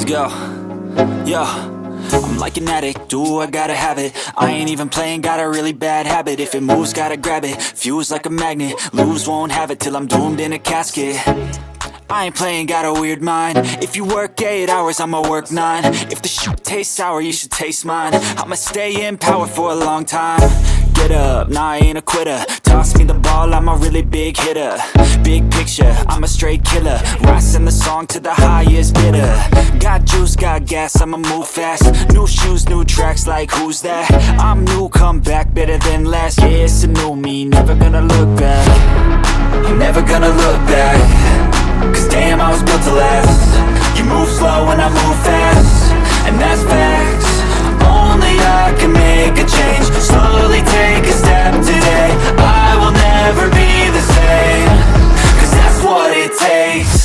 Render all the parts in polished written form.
Let's go. Yo, I'm like an addict, do I gotta have it. I ain't even playing, got a really bad habit. If it moves, gotta grab it, fuse like a magnet. Lose, won't have it till I'm doomed in a casket. I ain't playing, got a weird mind. If you work 8 hours, I'ma work 9. If the shit tastes sour, you should taste mine. I'ma stay in power for a long time. Get up, nah, I ain't a quitter. Toss me the ball, I'm a really big hitter. Big picture, I'm a straight killer. Rising the song to the highest bidder. Got juice, got gas, I'ma move fast. New shoes, new tracks, like who's that? I'm new, come back, better than last. Yeah, it's a new me, never gonna look back. I'm never gonna look back. Cause damn, I was built to last. You move slow and I move fast, and that's facts. Only I can make a change. Slowly take a step today. I will never be the same. Cause that's what it takes.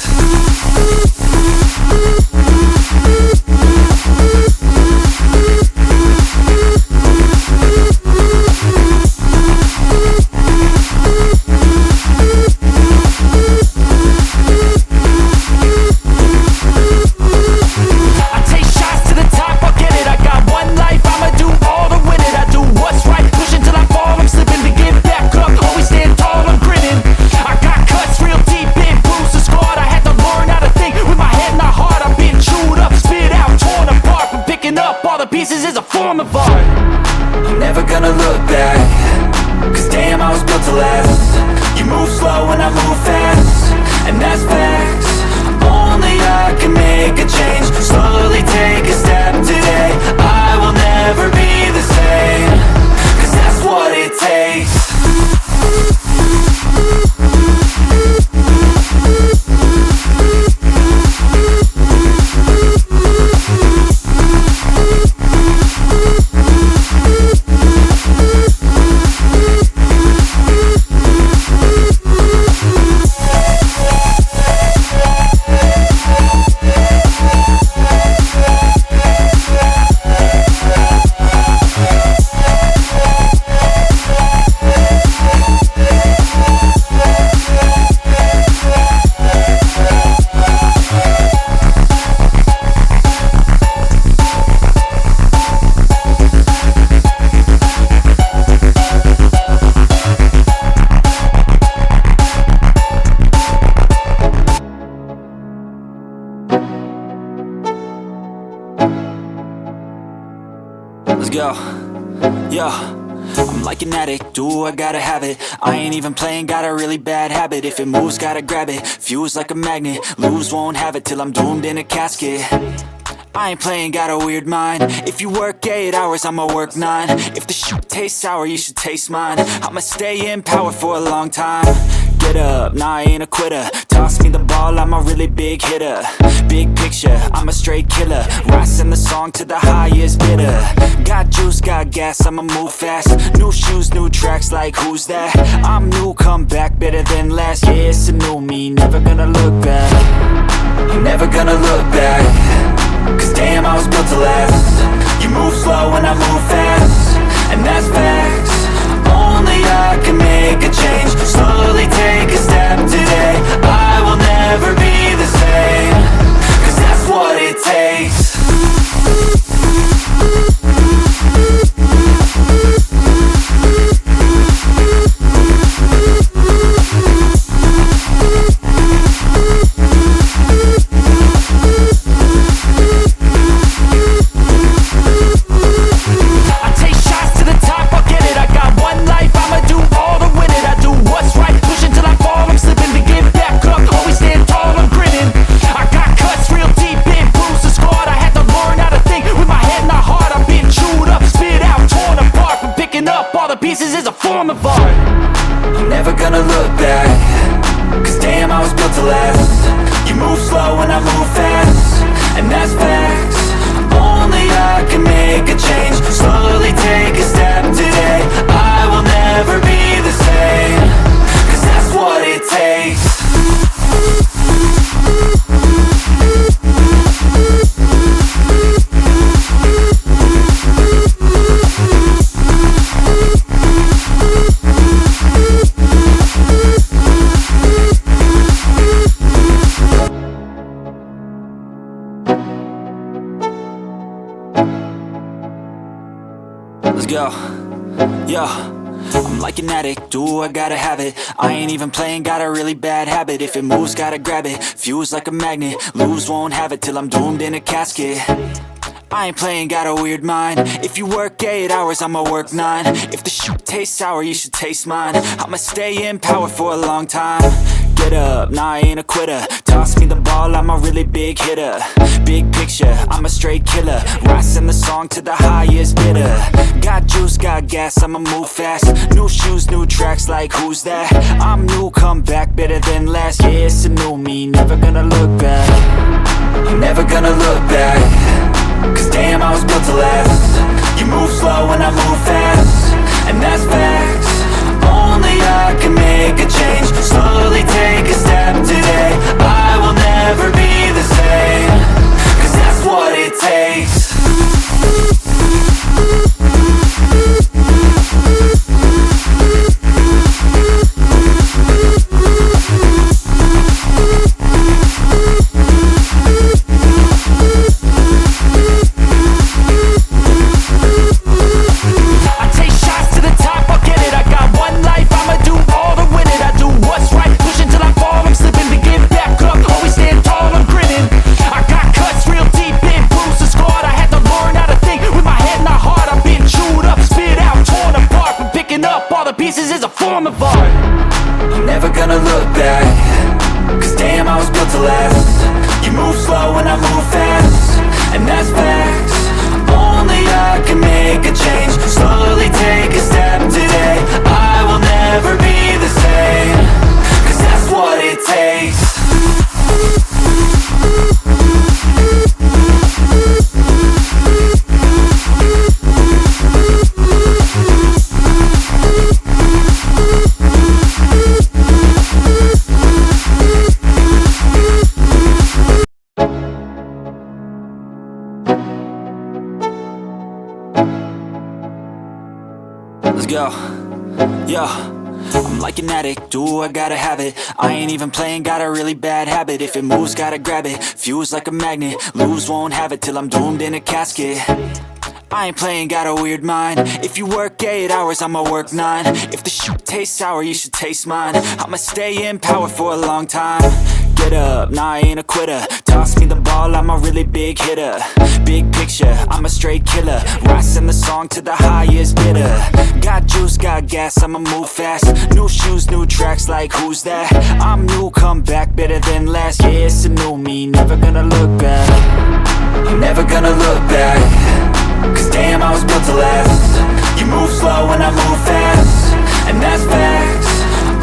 Pieces is a form of art. I'm never gonna look back. Cause damn, I was built to last. You move slow and I move fast, and that's facts. Only I can make a change. Slowly take a step today. I will never be the same. Cause that's what it takes. Let's go. Yo, I'm like an addict, do I gotta have it. I ain't even playing, got a really bad habit. If it moves, gotta grab it, fuse like a magnet. Lose, won't have it till I'm doomed in a casket. I ain't playing, got a weird mind. If you work 8 hours, I'ma work 9. If the shit tastes sour, you should taste mine. I'ma stay in power for a long time. Get up, nah, I ain't a quitter. Toss me the ball, I'm a really big hitter. Big picture, I'm a straight killer. Rising the song to the highest bidder. Got juice, got gas, I'ma move fast. New shoes, new tracks, like who's that? I'm new, come back, better than last. Yeah, it's a new me, never gonna look back. I'm never gonna look back. Cause damn, I was built to last. You move slow and I move fast, and that's facts. Only I can make a change. Slowly take a step today. I will never be the same. Cause that's what it takes. Pushing till I fall, I'm slipping to get back up. Always stand tall, I'm go. Yo, I'm like an addict, do I gotta have it. I ain't even playing, got a really bad habit. If it moves, gotta grab it, fuse like a magnet. Lose, won't have it till I'm doomed in a casket. I ain't playing, got a weird mind. If you work 8 hours, I'ma work 9. If the shoot tastes sour, you should taste mine. I'ma stay in power for a long time. Get up, nah, I ain't a quitter. Toss me the ball, I'm a really big hitter. Big picture, I'm a straight killer. Rising the song to the highest bidder. Got juice, got gas, I'ma move fast. New shoes, new tracks, like who's that? I'm new, come back, better than last. Yeah, it's a new me, never gonna look back. I'm never gonna look back. Cause damn, I was built to last. You move slow and I move fast, and that's facts. Only I can make a change. Slowly take a step today. I will never be the same. Cause that's what it takes. Pieces is a form of art. I'm never gonna look back. Cause damn, I was built to last. You move slow and I move fast, and that's facts. Only I can make a change. Slowly take a step today. I will never be the same. Cause that's what it takes. Let's go. Yo, I'm like an addict, do I gotta have it. I ain't even playing, got a really bad habit. If it moves, gotta grab it, fuse like a magnet. Lose, won't have it till I'm doomed in a casket. I ain't playing, got a weird mind. If you work 8 hours, I'ma work 9. If the shoot tastes sour, you should taste mine. I'ma stay in power for a long time. Get up, nah, I ain't a quitter. Toss me the ball, I'm a really big hitter. Big picture, I'm a straight killer. Rising the song to the highest bidder. Got juice, got gas, I'ma move fast. New shoes, new tracks, like who's that? I'm new, come back, better than last. Yeah, it's a new me, never gonna look back. I'm never gonna look back. Cause damn, I was built to last. You move slow and I move fast, and that's facts.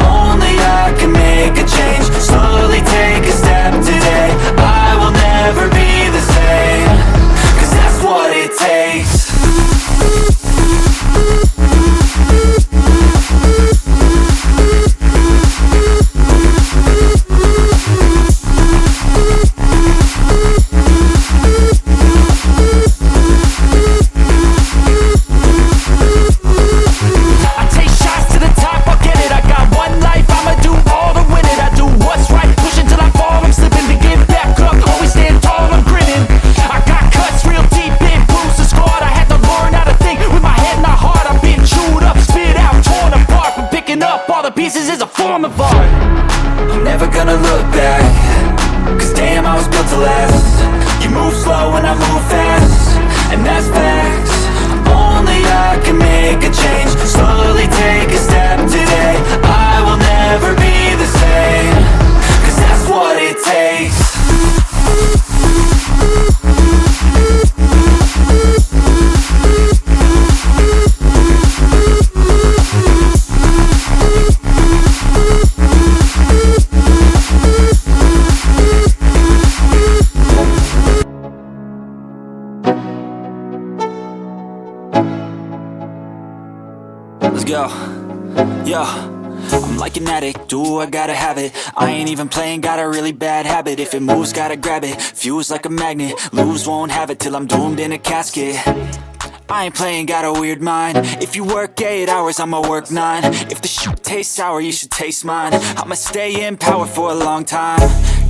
Only I can make a change. Slowly take a step today. I will never be the same. Cause that's what it takes. Pieces is a form of art. I'm never gonna look back. Cause damn, I was built to last. You move slow and I move fast, and that's facts. Only I can make a change. Slowly take a step today. I will never be the same. Cause that's what it takes. Let's go. Yo, I'm like an addict, do I gotta have it. I ain't even playing, got a really bad habit. If it moves, gotta grab it, fuse like a magnet. Lose, won't have it till I'm doomed in a casket. I ain't playing, got a weird mind. If you work 8 hours, I'ma work 9. If the shoot tastes sour, you should taste mine. I'ma stay in power for a long time.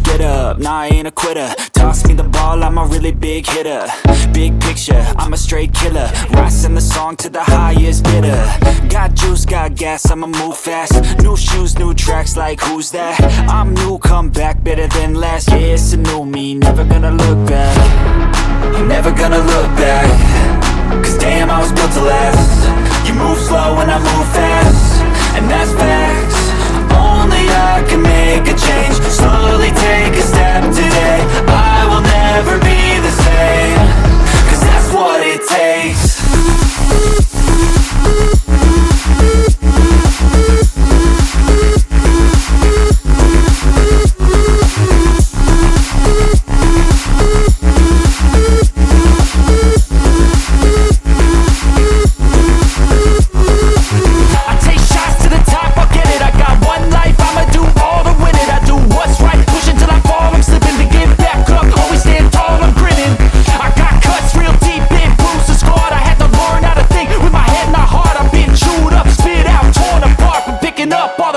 Get up, nah, I ain't a quitter. Toss me the ball, I'm a really big hitter. Big picture, I'm a straight killer. Rising the song to the highest bidder. Got juice, got gas, I'ma move fast. New shoes, new tracks, like who's that? I'm new, come back, better than last. Yeah, it's a new me, never gonna look back. I'm never gonna look back. Cause damn, I was built to last. You move slow and I move fast, and that's facts. Only I can make a change. Slowly take a step today. I will never be the same. Cause that's what it takes.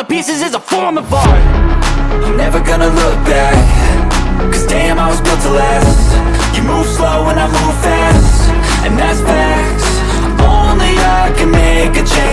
Pieces is a form of art. I'm never gonna look back. Cause damn, I was built to last. You move slow and I move fast, and that's facts. Only I can make a change.